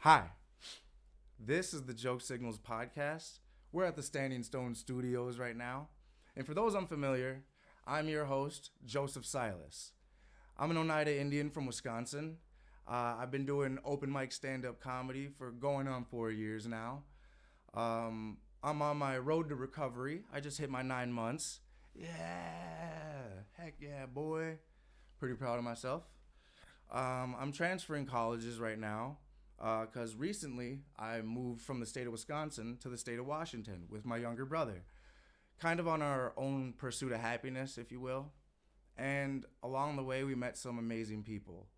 Hi, this is the Joke Signals podcast. We're at the Standing Stone Studios right now. And for those unfamiliar, I'm your host, Joseph Silas. I'm an Oneida Indian from Wisconsin. I've been doing open mic stand-up comedy for going on 4 years now. I'm on my road to recovery. I just hit my 9 months. Yeah, heck yeah, boy. Pretty proud of myself. I'm transferring colleges right now because recently I moved from the state of Wisconsin to the state of Washington with my younger brother. Kind of on our own pursuit of happiness, if you will. And along the way, we met some amazing people.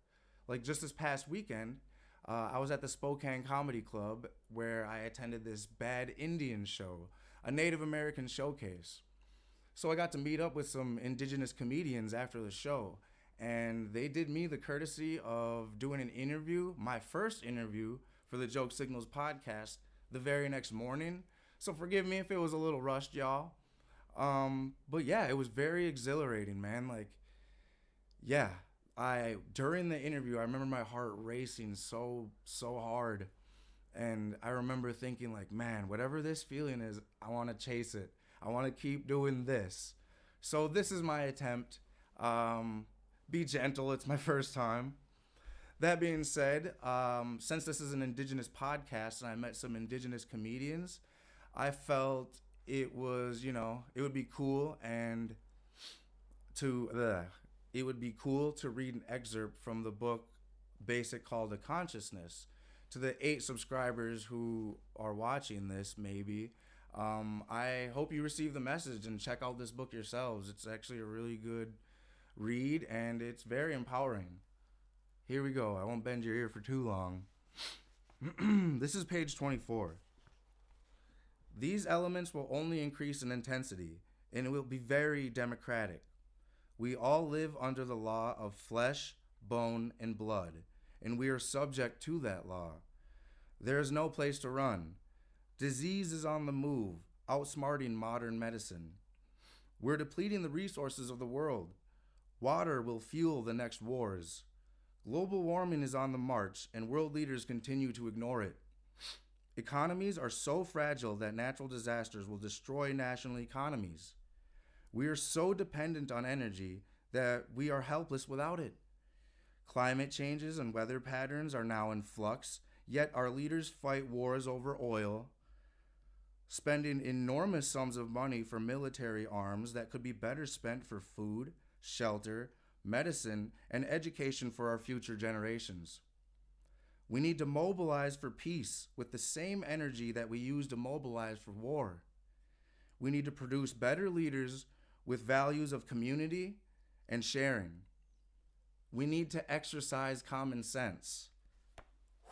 Like just this past weekend, I was at the Spokane Comedy Club where I attended this Bad Indian show, a Native American showcase. So I got to meet up with some indigenous comedians after the show, and they did me the courtesy of doing an interview, my first interview for the Joke Signals podcast, the very next morning. So forgive me if it was a little rushed, y'all. But yeah, it was very exhilarating, man. Yeah, during the interview, I remember my heart racing so hard. And I remember thinking man, whatever this feeling is, I want to chase it. I want to keep doing this. So this is my attempt. Be gentle. It's my first time. That being said, since this is an indigenous podcast and I met some indigenous comedians, I felt it was, it would be cool it would be cool to read an excerpt from the book Basic Call to Consciousness. To the 8 subscribers who are watching this, maybe, I hope you receive the message and check out this book yourselves. It's actually a really good read and it's very empowering. Here we go. I won't bend your ear for too long. This is page 24. These elements will only increase in intensity, and it will be very democratic. We all live under the law of flesh, bone, and blood, and we are subject to that law. There is no place to run. Disease is on the move, outsmarting modern medicine. We're depleting the resources of the world. Water will fuel the next wars. Global warming is on the march, and world leaders continue to ignore it. Economies are so fragile that natural disasters will destroy national economies. We are so dependent on energy that we are helpless without it. Climate changes and weather patterns are now in flux, yet our leaders fight wars over oil, spending enormous sums of money for military arms that could be better spent for food, shelter, medicine, and education for our future generations. We need to mobilize for peace with the same energy that we use to mobilize for war. We need to produce better leaders with values of community and sharing. We need to exercise common sense.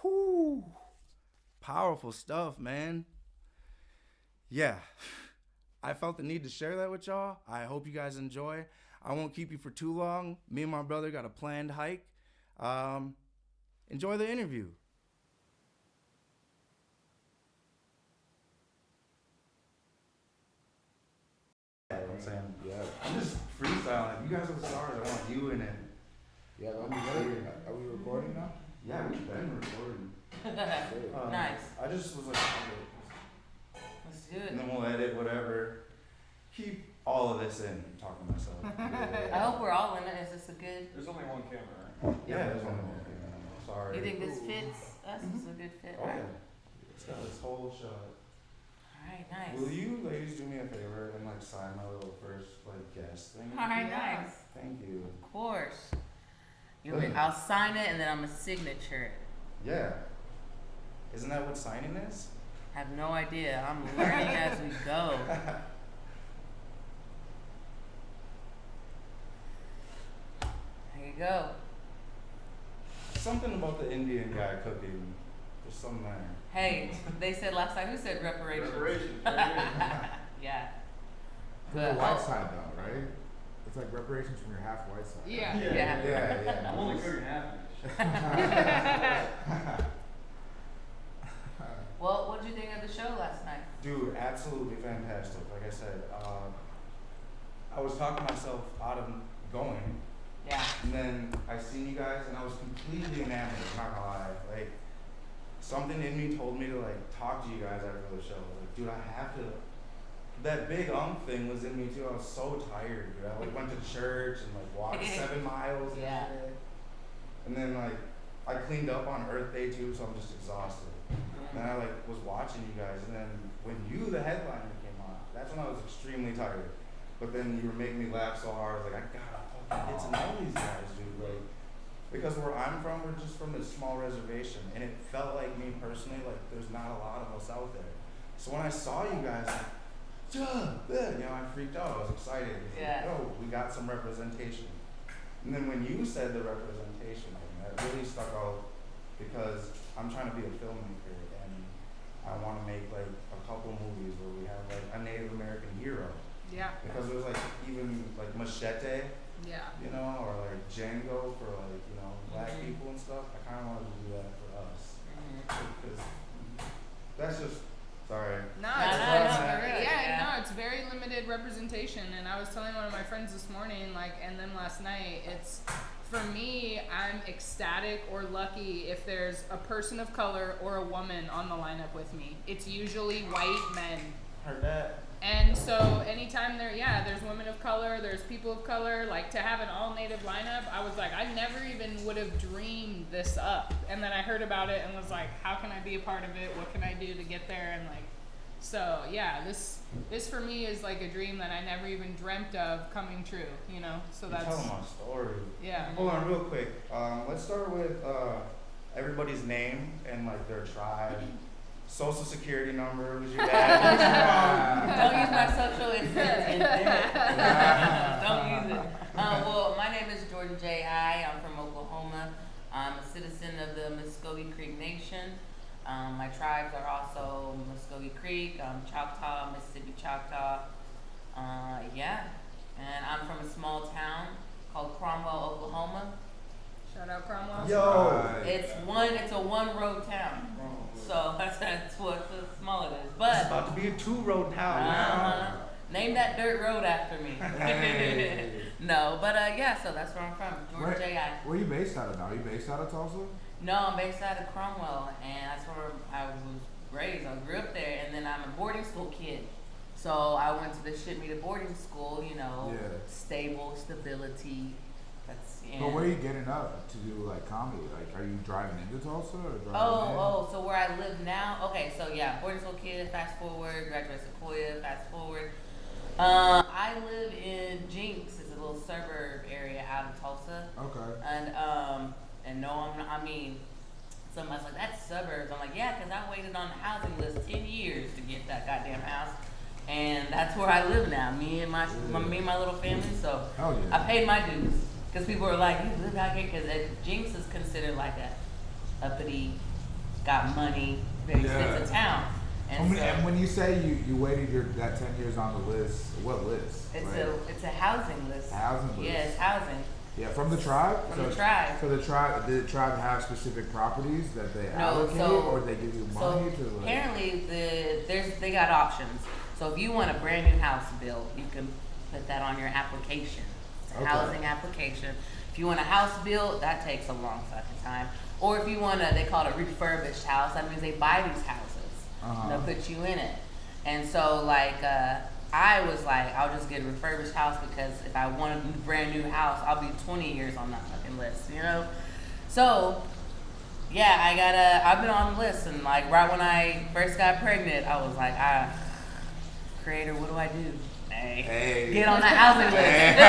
Whew. Powerful stuff, man. Yeah, I felt the need to share that with y'all. I hope you guys enjoy. I won't keep you for too long. Me and my brother got a planned hike. Enjoy the interview. I'm saying, yeah. I'm just freestyling. You guys are the stars. I want you in it. Yeah, that'll be great. Are we recording now? Yeah, we've been recording. Nice. I just was like, Let's do it. and then we'll edit whatever. Keep all of this in. I'm talking to myself. I hope we're all in it. Is this a good? There's only one camera, right? Yeah, there's one more. Sorry. You think this fits us? This is a good fit? Oh, yeah. It's got this whole shot. Alright, nice. Will you ladies do me a favor and sign my little first guest thing? Alright, nice. Thank you. Of course. I'll sign it and then I'm a signature. Yeah. Isn't that what signing is? I have no idea. I'm learning as we go. There you go. Something about the Indian guy cooking. There's something there. Hey, they said last time, who said reparations? Reparations, Yeah. From the white side though, right? It's like reparations from your half white side. Yeah. Yeah. I'm only cooking half. Well, what did you think of the show last night? Dude, absolutely fantastic. Like I said, I was talking myself out of going. Yeah. And then I seen you guys and I was completely enamored, I'm not gonna lie. something in me told me to like talk to you guys after the show. Like, dude, I have to. That big thing was in me too. I was so tired, dude. I like went to church and like walked 7 miles Yeah. yesterday. And then like I cleaned up on Earth Day too, so I'm just exhausted. And I like was watching you guys, and then when the headliner came on, that's when I was extremely tired. But then you were making me laugh so hard. I was like, I gotta fucking get to know these guys, dude. Like, because where I'm from, we're just from this small reservation, and it felt like me personally, like there's not a lot of us out there. So when I saw you guys, like, you know, I freaked out. I was excited. Yeah. Like, oh, we got some representation. And then when you said the representation thing, that really stuck out because I'm trying to be a filmmaker and I want to make like a couple movies where we have like a Native American hero. Yeah. Because there's like even like Machete, Yeah. you know, or like Django for like, you know, black people and stuff. I kind of wanted to do that for us. Because that's just, sorry. No, No, it's no, it's no, very, really, yeah, yeah. no, it's very limited representation. And I was telling one of my friends this morning, like, and then last night, it's, for me, I'm ecstatic or lucky if there's a person of color or a woman on the lineup with me. It's usually white men. Heard that. And so anytime there's women of color, there's people of color, like to have an all native lineup, I was like, I never even would have dreamed this up. And then I heard about it and was like, how can I be a part of it? What can I do to get there? And like, so yeah, this for me is like a dream that I never even dreamt of coming true, you know? So You're that's, telling my story. yeah. Hold on real quick. Let's start with everybody's name and like their tribe. Social security number, who's your dad? Don't use my social insurance. Don't use it. Well, my name is Jordan J. I. I'm from Oklahoma. I'm a citizen of the Muskogee Creek Nation. My tribes are also Muskogee Creek, Choctaw, Mississippi Choctaw. Yeah. And I'm from a small town called Cromwell, Oklahoma. Shout out Cromwell. Yo. It's a one road town. So that's what small it is. It's But about to be a 2-road town now. name that dirt road after me. Hey. No, but yeah, so that's where I'm from. Georgia J.I. Where are you based out of now? Are you based out of Tulsa? No, I'm based out of Cromwell, and that's where I was raised. I grew up there, and then I'm a boarding school kid. So I went to the ship me to boarding school, you know, Yeah. stable, stability. That's But where are you getting up to do like comedy? Like, are you driving into Tulsa or driving in? So where I live now, okay, so yeah, boarding school kid, fast forward, graduate Sequoia, fast forward. I live in Jinx, it's a little suburb area out of Tulsa. Okay. And no, I'm not, I mean, somebody's like, that's suburbs. I'm like, yeah, because I waited on the housing list 10 years to get that goddamn house. And that's where I live now, me and my little family, so Hell yeah. I paid my dues. Because people are like, you live out here, because Jinx is considered like a uppity, got money, very expensive town. And when you say you waited that 10 years on the list, what list? It's a housing list. Housing list. Yeah, it's housing. Yeah, from the tribe? From the tribe. So did the tribe have specific properties that they allocate, or they give you money to like? Apparently they got options. So if you want a brand new house built, you can put that on your application. It's a housing application. If you want a house built, that takes a long fucking time. Or if you want they call it a refurbished house, that means they buy these houses. And they'll put you in it. And so like I was like, I'll just get a refurbished house because if I want a brand new house, I'll be 20 years on that fucking list, you know? So, yeah, I've been on the list, and like right when I first got pregnant, I was like, creator, what do I do? Hey. Get on that housing list.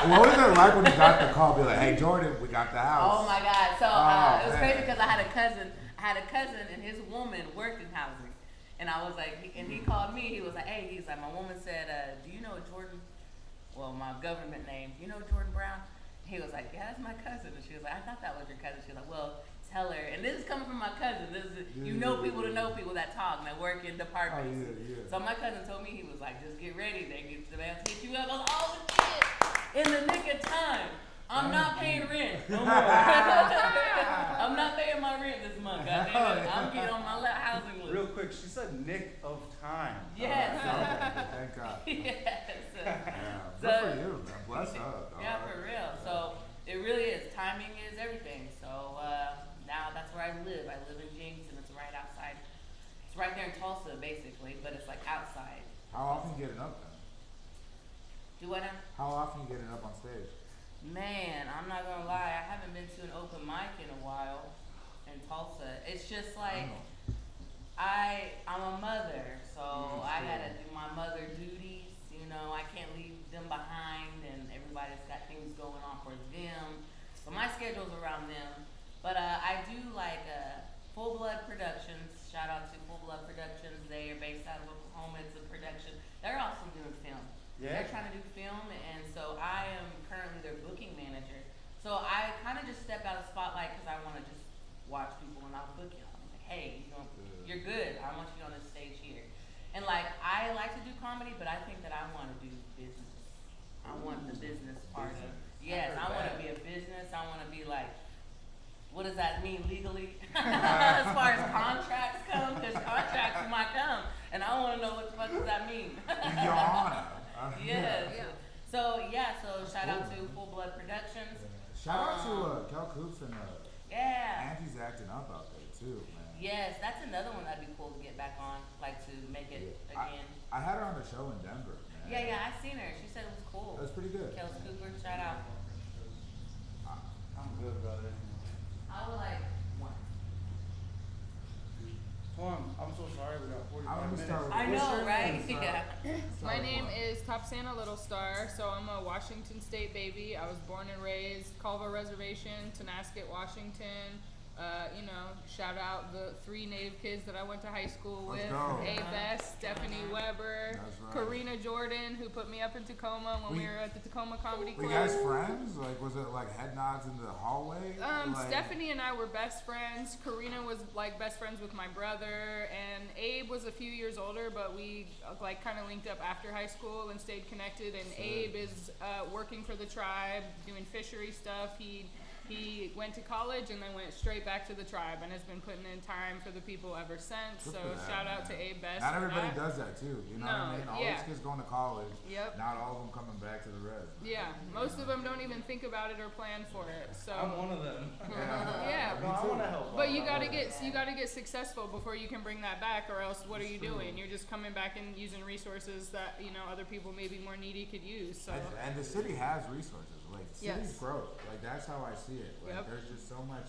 What was it like when you got the call? Be like, hey Jordan, we got the house. Oh my God. So it was crazy because I had a cousin and his woman worked in housing. And I was like, he called me. He was like, hey, he's like, my woman said, do you know Jordan? Well, my government name. You know Jordan Brown? He was like, yeah, that's my cousin. And she was like, I thought that was your cousin. She was like, well, tell her. And this is coming from my cousin. You know people to know people that talk and that work in departments. So my cousin told me, he was like, just get ready. They get the man to hit you up. I was like, oh shit, in the nick of time. I'm not paying rent. No more. I'm not paying my rent this month. Goddamn it. I'm getting on my housing list. Real quick, she said nick of time. Yes. Thank God. Yes. Good for you, man. Bless up. Yeah, for real. So it really is. Timing is everything. So now that's where I Man, I'm not gonna lie, I haven't been to an open mic in a while in Tulsa. It's just like I'm a mother, so I gotta do my mother duties. You know, I can't leave them behind, and everybody's got things going on for them. So my schedule's around them. But I do like Full Blood Productions. Shout out to Full Blood Productions. They are based out of Oklahoma. It's a production. They're also doing film. Yeah. They're trying to do film, and so I am currently their booking manager. So I kind of just step out of the spotlight because I want to just watch people, and I'll book you. I'm like, hey, you're good. I want you on this stage here. And like, I like to do comedy, but I think that I want to do business. I want the business part of it. Yes, I want to be a business. I want to be like, what does that mean legally? As far as contracts come, because contracts might come, and I want to know what the fuck does that mean. Your Honor. Yes. Yeah. So shout out to Full Blood Productions. Shout out to Kel Coops and Yeah. Angie's acting up out there too, man. Yes, that's another one that'd be cool to get back on, like to make it again. I had her on the show in Denver, man. Yeah, I seen her. She said it was cool. That was pretty good. Kels Cooper, shout out. I'm good, brother. I would like one. Tom, I'm so sorry we got 45 I'm gonna minutes. start with I What's know, your right? name, sir? Yeah. My name is Topsana Little Star, so I'm a Washington State baby. I was born and raised Culver Reservation, Tonasket, Washington. Shout out the 3 Native kids that I went to high school Let's with. go. A. Bess, Stephanie Weber, That's right. Karina Jordan, who put me up in Tacoma when we were at the Tacoma Comedy Were Club. you guys friends? Like, was it like head nods in the hallway? Like, Stephanie and I were best friends. Karina was like best friends with my brother, and Abe was a few years older, but we like kind of linked up after high school and stayed connected. And Abe is working for the tribe, doing fishery stuff. He went to college and then went straight back to the tribe and has been putting in time for the people ever since. Good So for that, shout out to man. Abe Best. Not for everybody that. does that too. You know what I No, mean? All yeah. these kids going to college. Yep. Not all of them coming back to the res. Yeah, most of them don't even think about it or plan for it. So I'm one of them. yeah, No, I want to help. but you out. gotta get successful before you can bring that back, or else what are you doing? You're just coming back and using resources that other people maybe more needy could use. So And the city has resources. Like, cities Yes. grow. Like, that's how I see it. Like, Yep. there's just so much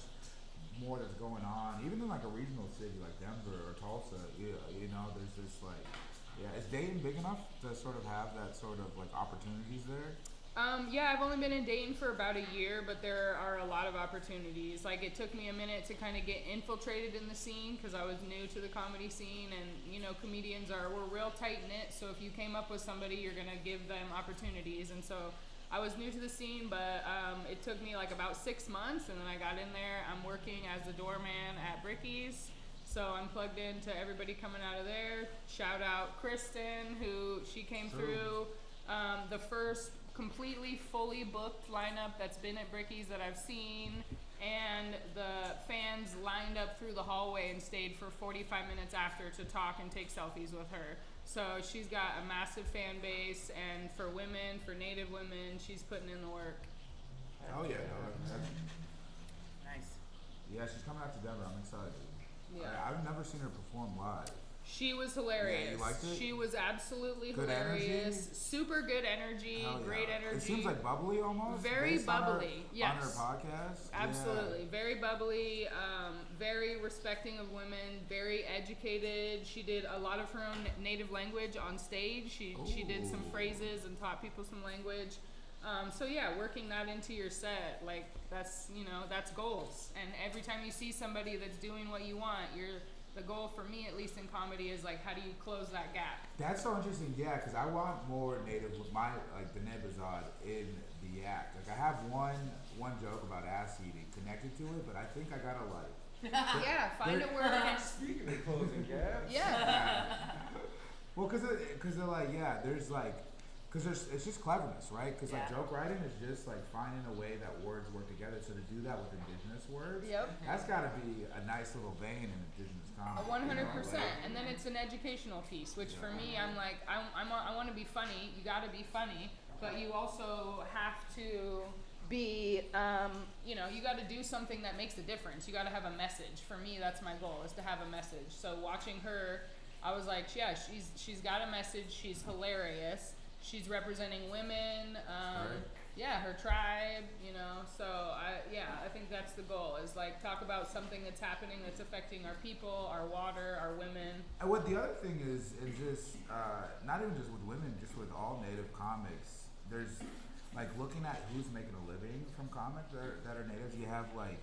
more that's going on. Even in like a regional city like Denver or Tulsa, there's this like, is Dayton big enough to sort of have that sort of like opportunities there? yeah, I've only been in Dayton for about a year, but there are a lot of opportunities. Like, it took me a minute to kind of get infiltrated in the scene because I was new to the comedy scene, and comedians we're real tight knit. So if you came up with somebody, you're gonna give them opportunities, and so I was new to the scene, but it took me like about 6 months, and then I got in there. I'm working as a doorman at Bricky's, so I'm plugged into everybody coming out of there. Shout out Kristen, who she came through the first completely fully booked lineup that's been at Bricky's that I've seen, and the fans lined up through the hallway and stayed for 45 minutes after to talk and take selfies with her. So she's got a massive fan base, and for women, for Native women, she's putting in the work. Oh yeah, Nice. yeah. She's coming out to Denver. I'm excited. Yeah. I've never seen her perform live. She was hilarious. Yeah, you liked it? She was absolutely Good hilarious. energy? Super good energy, Hell yeah. great energy. It seems like bubbly almost. Very based on bubbly, yes. On her podcast. Absolutely. Very bubbly, very respecting of women, very educated. She did a lot of her own native language on stage. She did some Ooh. phrases and taught people some language. So yeah, working that into your set, like that's goals. And every time you see somebody that's doing what you want, the goal for me, at least in comedy, is like, how do you close that gap? That's so interesting, yeah, because I want more native with my the Nebazad in the act. Like, I have one joke about ass eating connected to it, but I think I gotta like. Yeah, find a word. Speaking of closing gaps. Yeah. Well, because they're like, yeah, there's like, it's just cleverness, right? Because like Yeah. joke writing is just like finding a way that words work together. So to do that with indigenous words, Yep. that's got to be a nice little vein in indigenous comedy. 100%, and then it's an educational piece, which for me, I'm like, I want to be funny. You got to be funny, but you also have to be, you got to do something that makes a difference. You got to have a message. For me, that's my goal, is to have a message. So watching her, I was like, yeah, she's got a message. She's hilarious. She's representing women. Right. her tribe, you know. So I think that's the goal, is like talk about something that's happening that's affecting our people, our water, our women. And what the other thing is just not even just with women, just with all Native comics. There's like looking at who's making a living from comics that are natives. You have like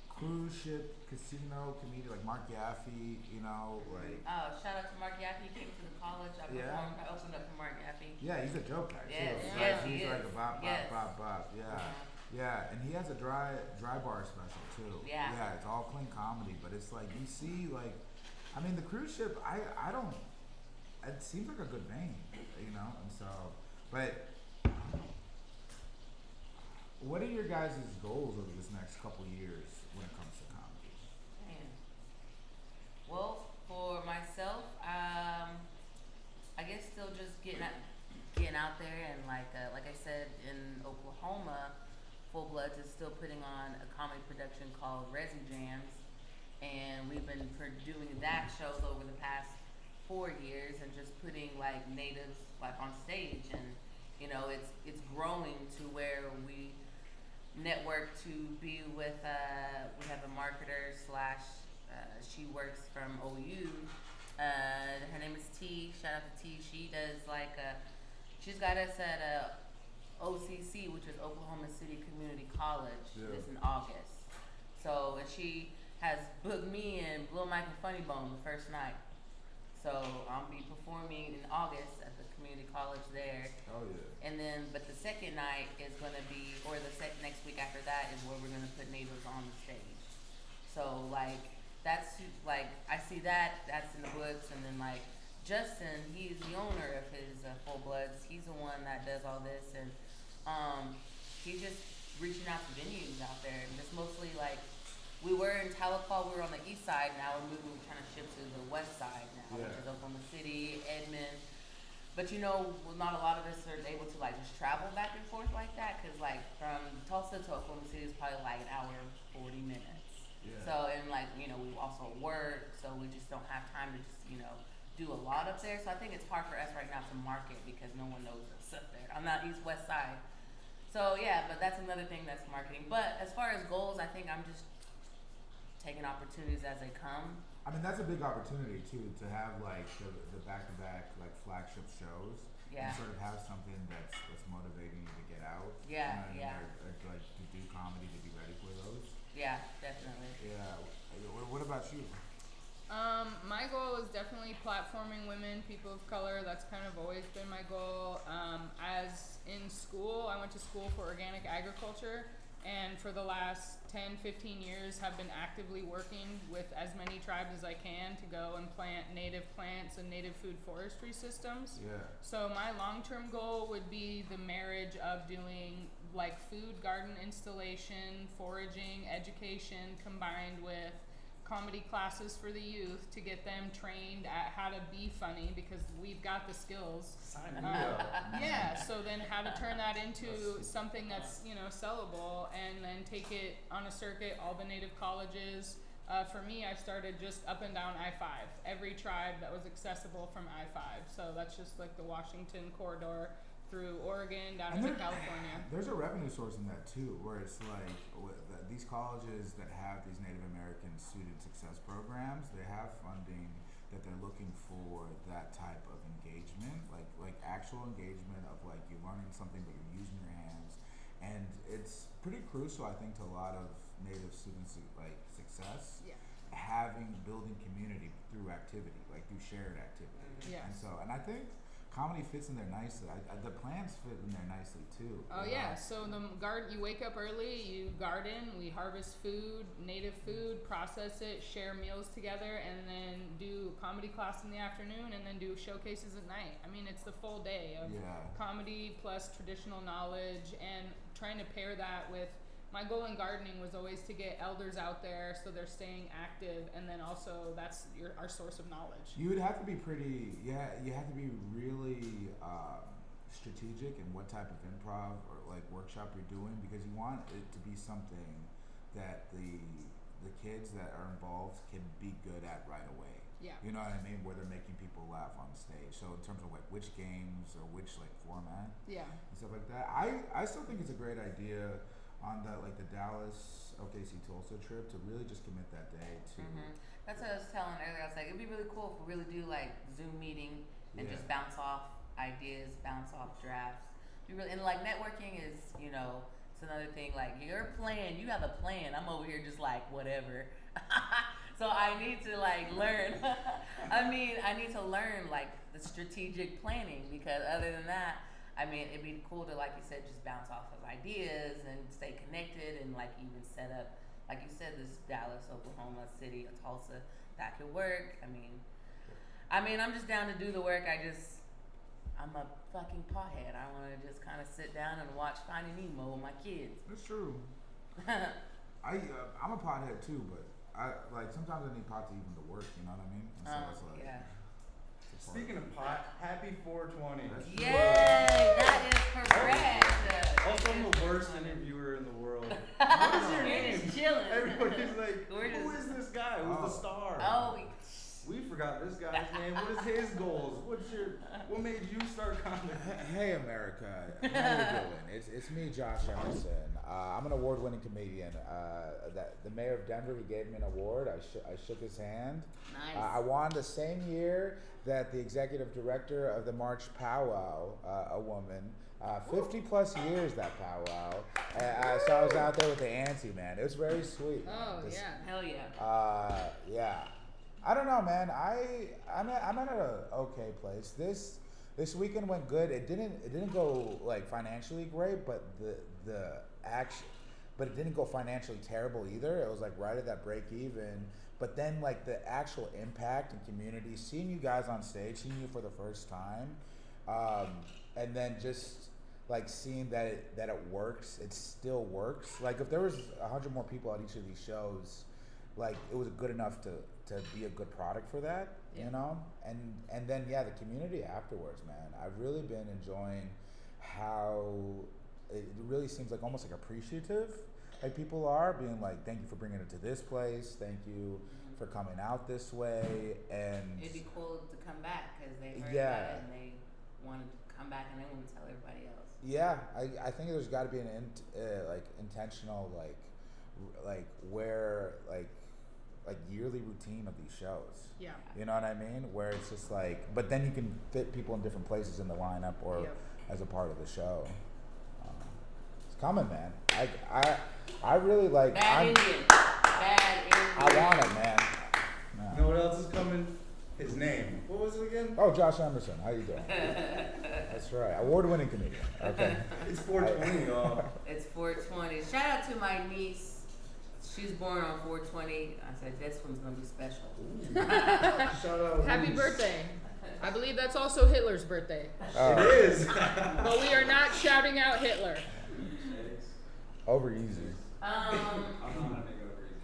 cruise ship, casino, comedian like Mark Yaffe, you know, like. Oh, shout out to Mark Yaffe. He came to the college. I performed. I opened up for Mark Yaffe. Yeah, he's a joke guy Yes, too. yes, He's he like is. a bop, bop, Yes. bop, bop. Yeah. Yeah, and he has a dry bar special too. Yeah. Yeah, it's all clean comedy, but it's like you see like, I mean the cruise ship. I don't. It seems like a good vein, you know, and so, but. What are your guys' goals over this next couple years when it comes to comedy? Man. Well, for myself, I guess still just getting out there, and like I said, in Oklahoma, Full Bloods is still putting on a comedy production called Resi Jams, and we've been doing that shows over the past 4 years, and just putting like natives like on stage, and you know it's growing to where we network to be with. We have a marketer slash. She works from OU. Her name is T. Shout out to T. She does like she's got us at OCC, which is Oklahoma City Community College. Yeah. This in August. So, and she has booked me and Lil Mike and Funny Bone the first night. So I'll be performing in August at the community college there. Oh yeah. And then, but the second night is gonna be, or the next week after that is where we're gonna put natives on the stage. So like, that's like, I see that's in the books, and then like, Justin, he's the owner of his Full Bloods. He's the one that does all this, and he's just reaching out to venues out there, and just mostly like, we were in Tahlequah, we were on the east side, now we're trying to shift to the west side now, which is Oklahoma City, Edmond. But you know, not a lot of us are able to like just travel back and forth like that, because like from Tulsa to Oklahoma City is probably like an hour and 40 minutes. Yeah. So, and like, you know, we also work, so we just don't have time to just, you know, do a lot up there. So I think it's hard for us right now to market because no one knows us up there. I'm not east west side. So yeah, but that's another thing that's marketing. But as far as goals, I think I'm just taking opportunities as they come. I mean, that's a big opportunity too, to have like the back-to-back like flagship shows. Yeah. And sort of have something that's motivating you to get out. Yeah, you know, yeah. Or like to do comedy, to be ready for those. Yeah, definitely. Yeah. What about you? My goal is definitely platforming women, people of color. That's kind of always been my goal. As in school, I went to school for organic agriculture, and for the last 10, 15 years have been actively working with as many tribes as I can to go and plant native plants and native food forestry systems. Yeah. So my long-term goal would be the marriage of doing like food garden installation, foraging, education, combined with comedy classes for the youth to get them trained at how to be funny, because we've got the skills. Sign me up. Yeah, so then how to turn that into something that's, you know, sellable, and then take it on a circuit, all the native colleges. For me, I started just up and down I-5, every tribe that was accessible from I-5. So that's just like the Washington corridor through Oregon down into California. There's a revenue source in that too, where it's like these colleges that have these Native American student success programs, they have funding that they're looking for that type of engagement, like actual engagement of like you're learning something but you're using your hands, and it's pretty crucial, I think, to a lot of Native students like success. Yeah. Building community through activity, like through shared activity. Yes. And I think comedy fits in there nicely. The plants fit in there nicely too. Oh yeah, so you wake up early, you garden, we harvest food, native food, process it, share meals together, and then do comedy class in the afternoon, and then do showcases at night. I mean, it's the full day of comedy plus traditional knowledge, and trying to pair that with, my goal in gardening was always to get elders out there so they're staying active, and then also that's our source of knowledge. You would have to be you have to be really strategic in what type of improv or like workshop you're doing, because you want it to be something that the kids that are involved can be good at right away. Yeah. You know what I mean? Where they're making people laugh on stage. So in terms of like which games or which like format Yeah. and stuff like that, I still think it's a great idea on the like the Dallas OKC Tulsa trip to really just commit that day to. That's what I was telling earlier. I was like, it'd be really cool if we really do like Zoom meeting and just bounce off ideas, bounce off drafts. Be really, and like networking is, you know, it's another thing. Like your plan, you have a plan. I'm over here just like whatever. So I need to like learn. I need to learn like the strategic planning, because other than that, I mean, it'd be cool to, like you said, just bounce off of ideas and stay connected, and like even set up, like you said, this Dallas, Oklahoma City, or Tulsa, that could work. I mean, I'm just down to do the work. I'm a fucking pothead. I want to just kind of sit down and watch Finding Nemo with my kids. That's true. I'm a pothead too, but I like sometimes I need pot to even to work. You know what I mean? And so it's like, yeah. it's a part Speaking of pot, happy 420. Yay! That is correct. Also, I'm the worst interviewer in the world. What is your name? Just chilling. Everybody's like, We're who just- is this guy? Who's the star? Oh, We forgot this guy's name. What is his goals? What made you start comedy? Hey America, how you doing? It's me, Josh Emerson. I'm an award-winning comedian. The mayor of Denver, he gave me an award. I shook his hand. nice. I won the same year that the executive director of the March Powwow, a woman, 50 plus years that powwow. So I was out there with the auntie, man. It was very sweet. Oh, This- yeah. Hell yeah. Yeah. I don't know, man. I'm at an okay place. This weekend went good. It didn't go like financially great, but the action, but it didn't go financially terrible either. It was like right at that break even. But then like the actual impact and community, seeing you guys on stage, seeing you for the first time, and then just like seeing that it works. It still works. Like if there was 100 more people at each of these shows, like it was good enough to be a good product for that, you know? And then the community afterwards, man. I've really been enjoying how it really seems like almost like appreciative, like people are being like, thank you for bringing it to this place, thank you for coming out this way, and It'd be cool to come back because they heard Yeah. about it and they wanted to come back and they want to tell everybody else. yeah, I think there's got to be an like intentional like where like yearly routine of these shows. Yeah. You know what I mean? Where it's just like, but then you can fit people in different places in the lineup or as a part of the show. It's coming, man. I really like. Bad Indian. Bad Indian. I want it, man. You know what else is coming? His name. What was it again? Oh, Josh Emerson. How you doing? That's right. Award-winning comedian. Okay. It's 420, y'all. It's 420. Shout out to my niece. She's born on 420. I said, this one's going to be special. Shout out. Happy Reese. birthday. I believe that's also Hitler's birthday. It is. But we are not shouting out Hitler. Over easy.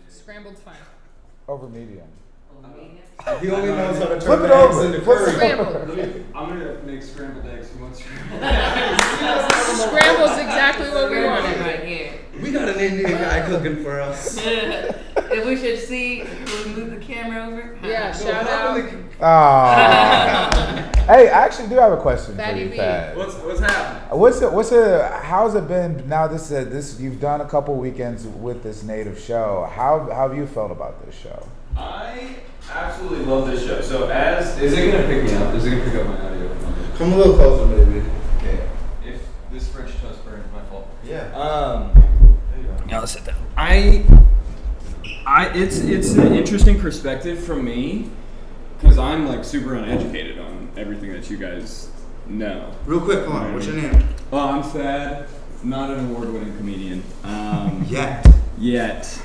Scrambled's fine. Over medium. He only knows how to Flip turn it eggs over. into Flip curry. it Scrambled. I'm gonna make scrambled eggs. Who wants scrambled eggs? Scramble's exactly what we wanted. Right here. We got an Indian guy cooking for us. If we should see, can we move the camera over? Yeah, shout out. Hey, I actually do have a question Fatty for you, B. Pat. What's happening? How's it been now? This you've done a couple weekends with this native show. How have you felt about this show? I absolutely love this show. So is it gonna pick me up? Is it gonna pick up my audio? Come a little closer, baby. Okay. If this French toast burns, my fault. Yeah. There you go. Now let's sit down. It's an interesting perspective from me because I'm like super uneducated on everything that you guys know. Real quick, come on. What's your name? Well, I'm Thad, not an award-winning comedian. Yet.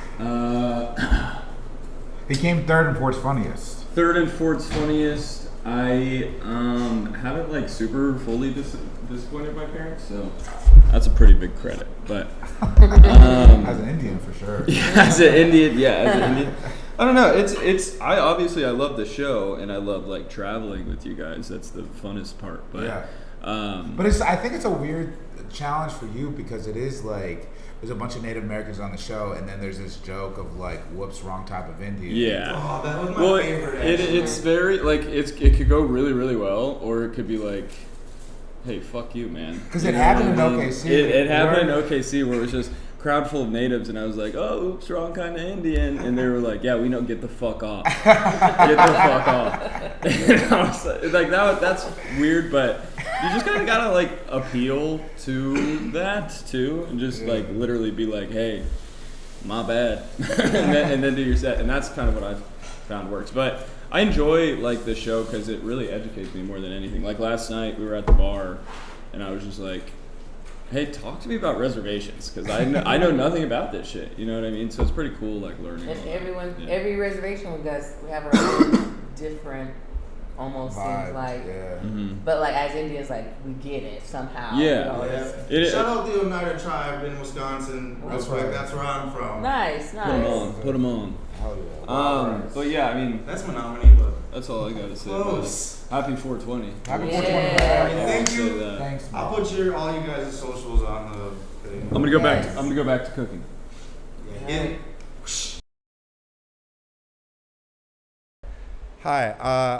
He came third and fourth funniest. Third and fourth funniest. I haven't like super fully disappointed my parents, so that's a pretty big credit. But As an Indian, for sure. as an Indian, I don't know. I love the show and I love like traveling with you guys. That's the funnest part. But Yeah. But I think it's a weird challenge for you because it is like there's a bunch of Native Americans on the show, and then there's this joke of like, "Whoops, wrong type of Indian." Yeah. Oh, that was my favorite. It's very like it could go really really well, or it could be like, hey, fuck you, man. Because You it know happened what in I mean? OKC. It happened in OKC where it was just crowd full of natives, and I was like, oh, oops, wrong kind of Indian, and they were like, yeah, we know, get the fuck off, get the fuck off. And I was like that's weird, but you just kind of gotta like appeal to that too, and just like literally be like, hey, my bad, and then do your set, and that's kind of what I've found works. But I enjoy like the show because it really educates me more than anything. Like last night we were at the bar, and I was just like, hey, talk to me about reservations, because I know nothing about this shit. You know what I mean? So it's pretty cool, like learning. And all that. everyone, Yeah. every reservation with us, we have our own different, almost Vibes, seems like. yeah. Mhm. But like as Indians, like we get it somehow. Yeah. You know, it's- It- Shout out the Oneida tribe in Wisconsin. That's Real quick. right. That's where I'm from. Nice, Put them nice. on. Put them on. Hell yeah. But yeah, I mean, That's Menominee, but that's all I gotta say. About close. it. Happy 420. Happy Yeah. 420. Thank I'll you. say that. Thanks. I'll put all you guys' socials on the thing. I'm gonna go back. Yes. I'm gonna go back to cooking. Yeah. Hi,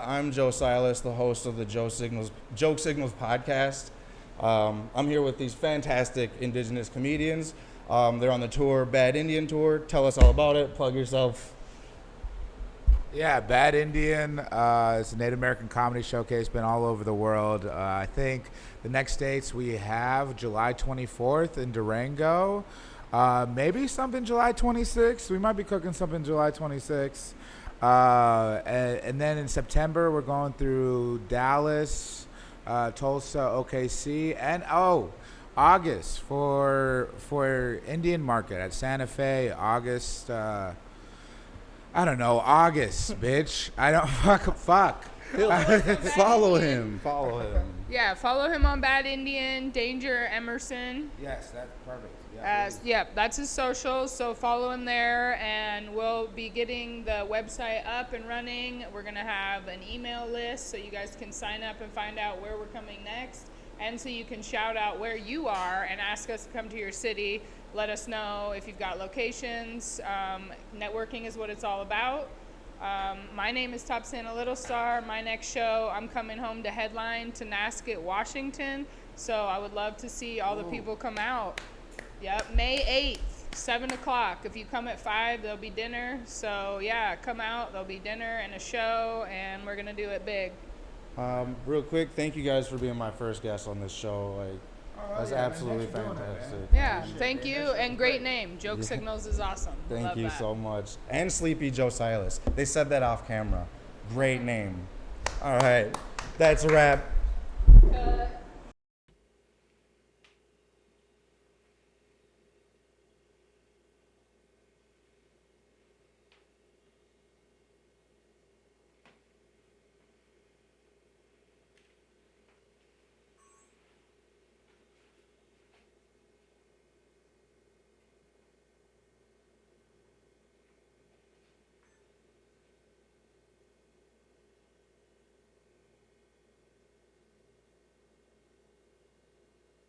I'm Joe Silas, the host of the Joke Signals podcast. I'm here with these fantastic indigenous comedians. They're on the tour, Bad Indian Tour. Tell us all about it. Plug yourself. Yeah, Bad Indian. It's a Native American comedy showcase. Been all over the world. I think the next dates we have July 24th in Durango. Maybe something July 26th. We might be cooking something July 26th. And then in September we're going through Dallas, Tulsa, OKC, and August for Indian Market at Santa Fe. August. I don't know. August, bitch. I don't fuck. Follow him. Follow him. Yeah, follow him on Bad Indian, Danger Emerson. Yes, that's perfect. Yep, that's his socials, so follow him there, and we'll be getting the website up and running. We're going to have an email list so you guys can sign up and find out where we're coming next, and so you can shout out where you are and ask us to come to your city. Let us know if you've got locations. Networking is what it's all about. My name is Top Santa Little Star. My next show, I'm coming home to headline to Nasket, Washington, so I would love to see all the people come out. Yep, May 8th, 7 o'clock. If you come at 5, there'll be dinner. So, yeah, come out. There'll be dinner and a show, and we're going to do it big. Real quick, thank you guys for being my first guest on this show. That's absolutely fantastic. Yeah, thank you, and great name. Joke Signals is awesome. Thank Love you that. so much. And Sleepy Joe Silas. They said that off camera. Great name. All right, that's a wrap.